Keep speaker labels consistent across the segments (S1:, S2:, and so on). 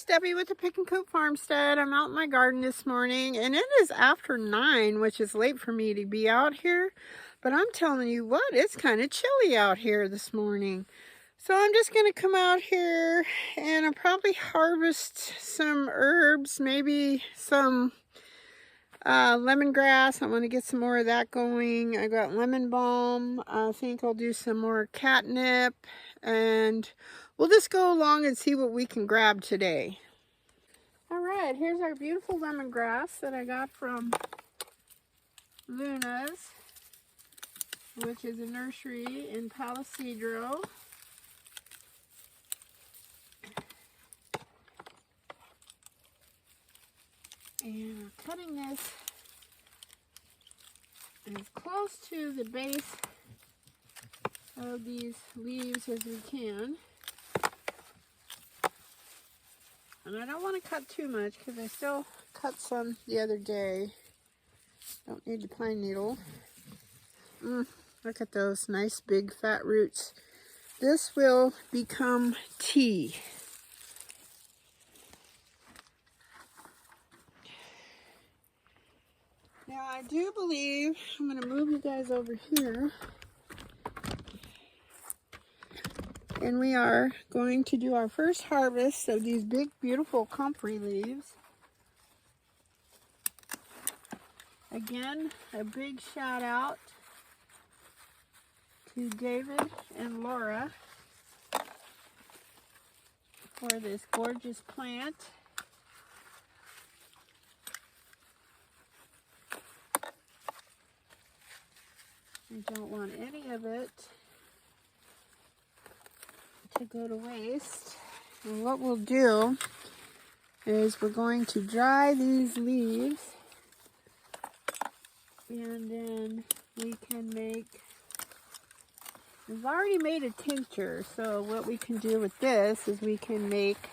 S1: Debbie with the Pickin Coop Farmstead. I'm out in my garden this morning, and it is after 9, which is late for me to be out here. But I'm telling you what, it's kind of chilly out here this morning. So I'm just going to come out here and I'll probably harvest some herbs, maybe some lemongrass. I want to get some more of that going. I got lemon balm. I think I'll do some more catnip, and we'll just go along and see what we can grab today. All right, here's our beautiful lemongrass that I got from Luna's, which is a nursery in Palo Cedro. And we're cutting this as close to the base of these leaves as we can. And I don't want to cut too much because I still cut some the other day. Don't need the pine needle. Look at those nice big fat roots. This will become tea. Now I do believe, I'm going to move you guys over here, and we are going to do our first harvest of these big beautiful comfrey leaves. Again, a big shout out to David and Laura for this gorgeous plant. I don't want any of it to go to waste. And what we'll do is we're going to dry these leaves, and then we can make, we've already made a tincture, so what we can do with this is we can make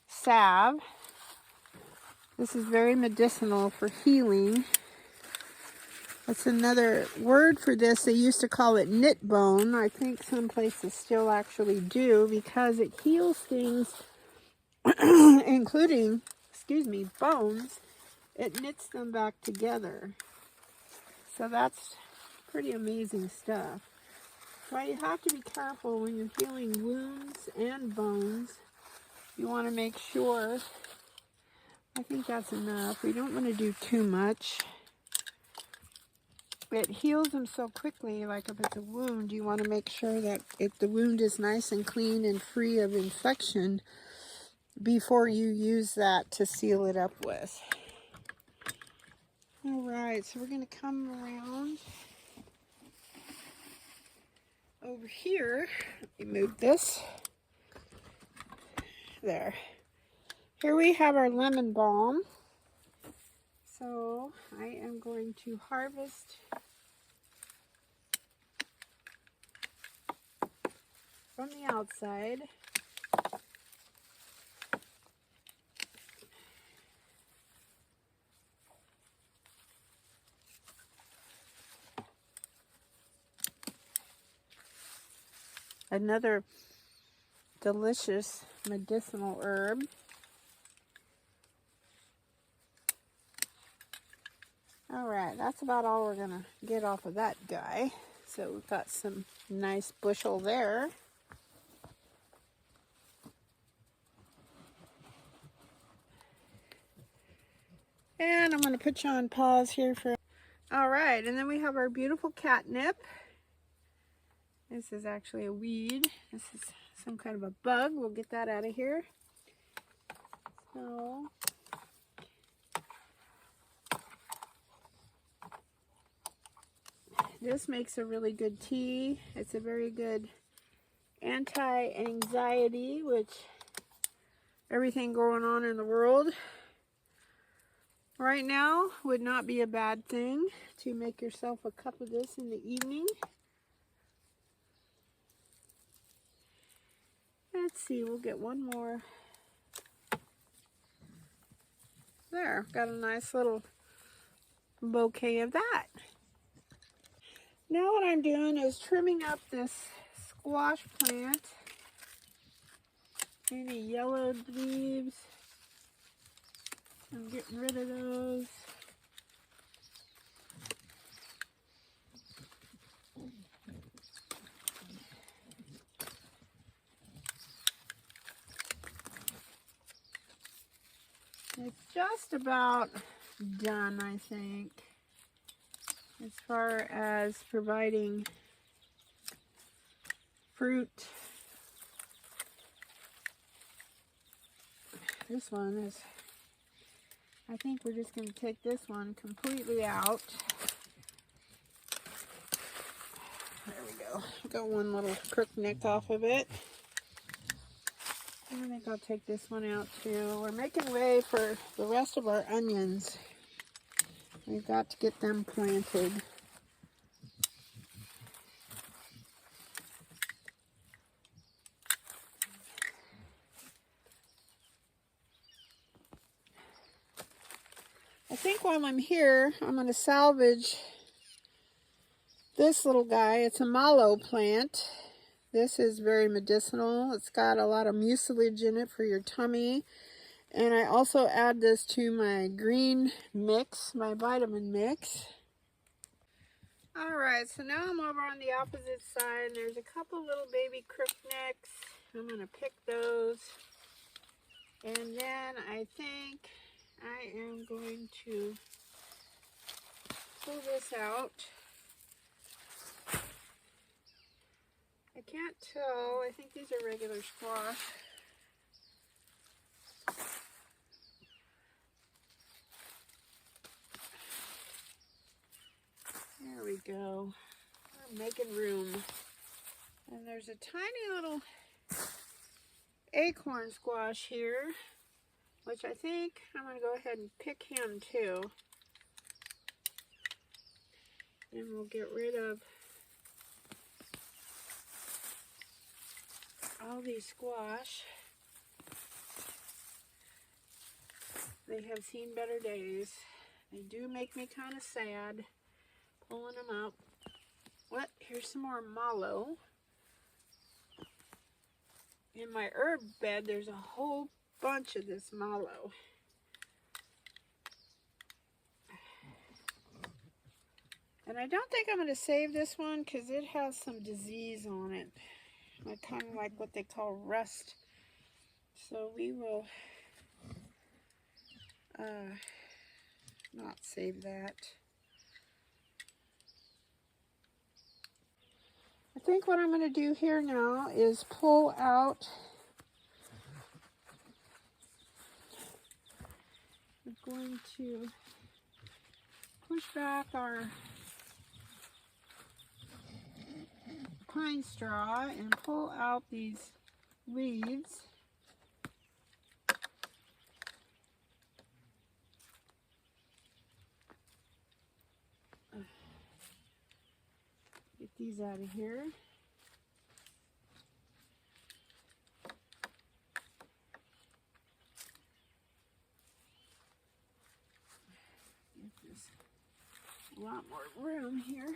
S1: salve. This is very medicinal for healing. That's another word for this. They used to call it knit bone. I think some places still actually do, because it heals things, including, bones. It knits them back together. So that's pretty amazing stuff. Well, you have to be careful when you're healing wounds and bones. You want to make sure, I think that's enough. We don't want to do too much. It heals them so quickly. Like if it's a wound, you want to make sure that if the wound is nice and clean and free of infection before you use that to seal it up with. All right, so we're going to come around over here. Let me move this. There. Here we have our lemon balm. So I am going to harvest from the outside. Another delicious medicinal herb. Alright, that's about all we're going to get off of that guy. So we've got some nice bushel there. And I'm going to put you on pause here for... Alright, and then we have our beautiful catnip. This is actually a weed. This is some kind of a bug. We'll get that out of here. So... this makes a really good tea. It's a very good anti-anxiety, which everything going on in the world right now would not be a bad thing to make yourself a cup of this in the evening. Let's see, we'll get one more. There, got a nice little bouquet of that. Now what I'm doing is trimming up this squash plant. Any yellowed leaves. I'm getting rid of those. It's just about done, I think, as far as providing fruit. This one is, I think we're just going to take this one completely out. There we go. Got one little crook neck off of it. I think I'll take this one out too. We're making way for the rest of our onions. We've got to get them planted. I think while I'm here, I'm going to salvage this little guy. It's a mallow plant. This is very medicinal. It's got a lot of mucilage in it for your tummy. And I also add this to my green mix, my vitamin mix. Alright, so now I'm over on the opposite side. There's a couple little baby crooknecks. I'm going to pick those. And then I think I am going to pull this out. I can't tell. I think these are regular squash. There we go. We're making room. And there's a tiny little acorn squash here, which I think I'm going to go ahead and pick him too. And we'll get rid of all these squash. They have seen better days. They do make me kind of sad pulling them up. What? Here's some more mallow. In my herb bed, there's a whole bunch of this mallow. And I don't think I'm going to save this one because it has some disease on it. Kind of like what they call rust. So we will not save that. I think what I'm going to do here now is pull out. We're going to push back our pine straw and pull out these weeds. Get these out of here. Get this a lot more room here.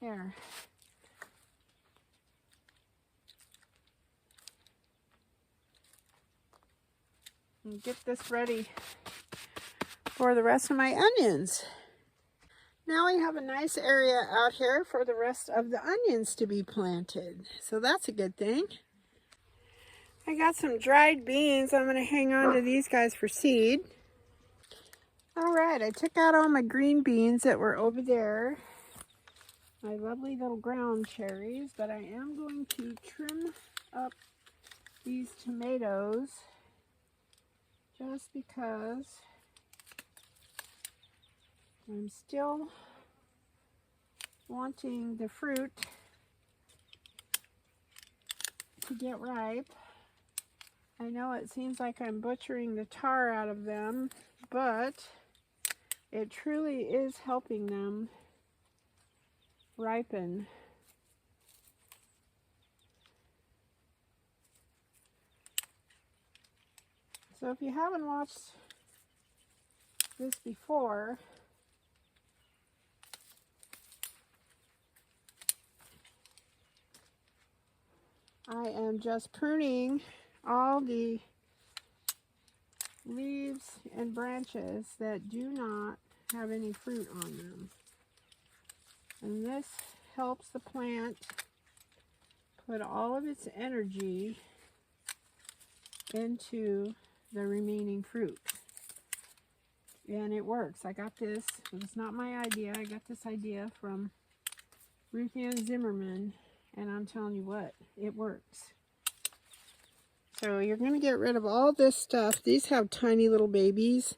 S1: There. And get this ready for the rest of my onions. Now we have a nice area out here for the rest of the onions to be planted. So that's a good thing. I got some dried beans. I'm going to hang on to these guys for seed. Alright, I took out all my green beans that were over there. My lovely little ground cherries, but I am going to trim up these tomatoes just because I'm still wanting the fruit to get ripe. I know it seems like I'm butchering the tar out of them, but it truly is helping them ripen. So if you haven't watched this before, I am just pruning all the leaves and branches that do not have any fruit on them. And this helps the plant put all of its energy into the remaining fruit. And it works. I got this. It's not my idea. I got this idea from Ruth Ann Zimmerman. And I'm telling you what, it works. So you're going to get rid of all this stuff. These have tiny little babies.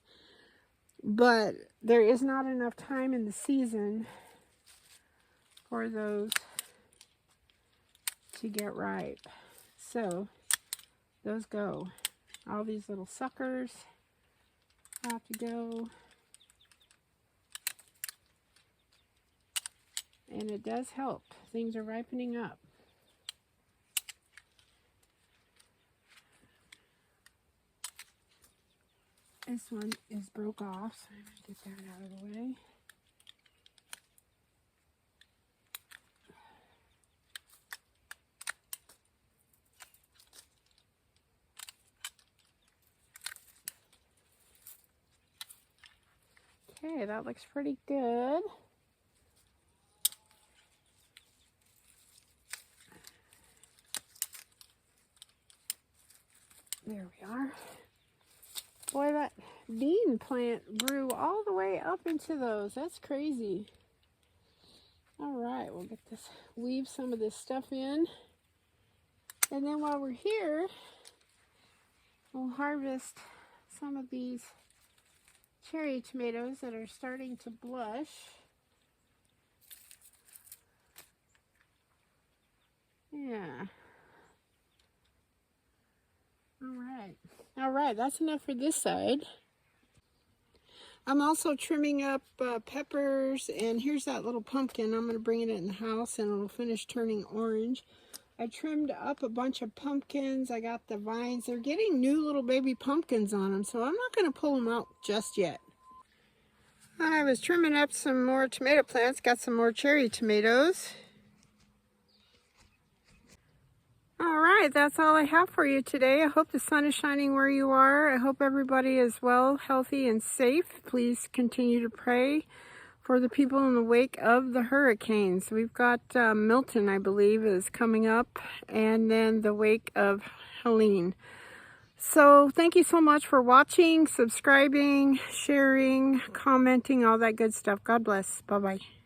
S1: But there is not enough time in the season for those to get ripe. So those go. All these little suckers have to go. And it does help. Things are ripening up. This one is broke off, so I'm going to get that out of the way. Okay, that looks pretty good. There we are. Boy, that bean plant grew all the way up into those. That's crazy. All right, we'll get this, weave some of this stuff in. And then while we're here, we'll harvest some of these cherry tomatoes that are starting to blush. Yeah. All right, that's enough for this side. I'm also trimming up peppers, and here's that little pumpkin. I'm going to bring it in the house and it'll finish turning orange. I trimmed up a bunch of pumpkins. I got the vines. They're getting new little baby pumpkins on them, so I'm not going to pull them out just yet. I was trimming up some more tomato plants, got some more cherry tomatoes. All right, that's all I have for you today. I hope the sun is shining where you are. I hope everybody is well, healthy, and safe. Please continue to pray for the people in the wake of the hurricanes. We've got Milton, I believe, is coming up, and then the wake of Helene. So thank you so much for watching, subscribing, sharing, commenting, all that good stuff. God bless. Bye-bye.